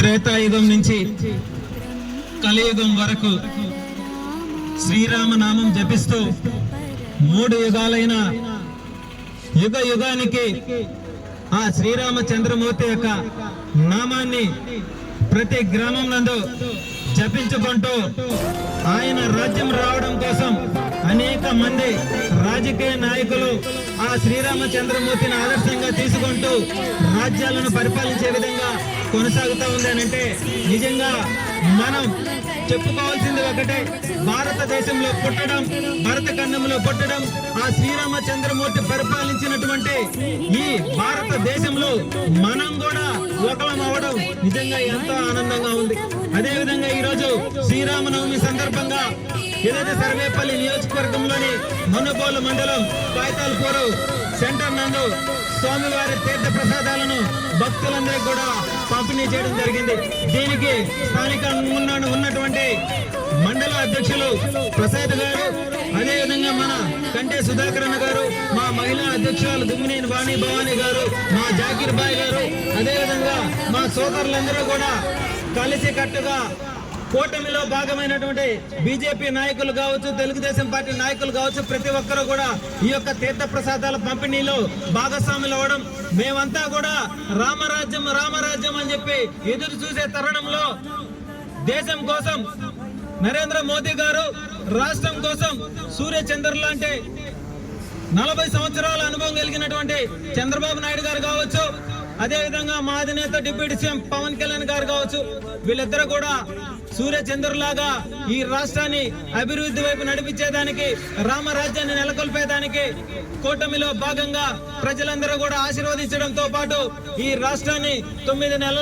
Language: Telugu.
త్రేతాయుగం నుంచి కలియుగం వరకు శ్రీరామనామం జపిస్తూ 3 యుగాలైన యుగ యుగానికి ఆ శ్రీరామచంద్రమూర్తి యొక్క నామాన్ని ప్రతి గ్రామం నందు జపించుకుంటూ ఆయన రాజ్యం రావడం కోసం అనేక మంది రాజకీయ నాయకులు ఆ శ్రీరామచంద్రమూర్తిని ఆదర్శంగా తీసుకుంటూ రాజ్యాలను పరిపాలించే విధంగా కొనసాగుతూ ఉందనంటే నిజంగా మనం చెప్పుకోవాల్సింది ఒకటే, భారతదేశంలో పుట్టడం, భరతఖండంలో పుట్టడం, ఆ శ్రీరామచంద్రమూర్తి పరిపాలించినటువంటి ఈ భారతదేశంలో మనం కూడా ఒకలం అవడం నిజంగా ఎంతో ఆనందంగా ఉంది. అదేవిధంగా ఈరోజు శ్రీరామనవమి సందర్భంగా ఏదైతే సర్వేపల్లి నియోజకవర్గంలోని మనుబోలు మండలం పాయతాల్పూరు సెంటర్ నందు స్వామివారి తీర్థ ప్రసాదాలను భక్తులందరికీ కూడా పంపిణీ చేయడం జరిగింది. దీనికి స్థానికంగా ఉన్నటువంటి మండల అధ్యక్షులు ప్రసాద్ గారు, అదేవిధంగా మన కంటే సుధాకర్ అన్న గారు, మా మహిళా అధ్యక్షురాలు దుమ్మినేని వాణి భవానీ గారు, మా జాకీర్ బాయ్ గారు, అదేవిధంగా మా సోదరులందరూ కూడా కలిసి కట్టుగా కూటమిలో భాగమైనటువంటి బీజేపీ నాయకులు కావచ్చు, తెలుగుదేశం పార్టీ నాయకులు కావచ్చు, ప్రతి ఒక్కరూ కూడా ఈ యొక్క తీర్థ ప్రసాదాల పంపిణీలో భాగస్వాములు అవ్వడం, మేమంతా కూడా రామరాజ్యం రామరాజ్యం అని చెప్పి ఎదురు చూసే తరుణంలో దేశం కోసం నరేంద్ర మోదీ గారు, రాష్ట్రం కోసం సూర్యచంద్ర లాంటి 40 సంవత్సరాల అనుభవం కలిగినటువంటి చంద్రబాబు నాయుడు గారు కావచ్చు, అదేవిధంగా మా అధినేత డిప్యూటీ సీఎం పవన్ కళ్యాణ్ గారు కావచ్చు, వీళ్ళిద్దరూ కూడా సూర్యచంద్రులాగా ఈ రాష్ట్రాన్ని అభివృద్ధి వైపు నడిపించేదానికి, రామరాజ్యాన్ని నెలకొల్పేదానికి కూటమిలో భాగంగా ప్రజలందరూ కూడా ఆశీర్వదించడంతో పాటు ఈ రాష్ట్రాన్ని 9 నెలల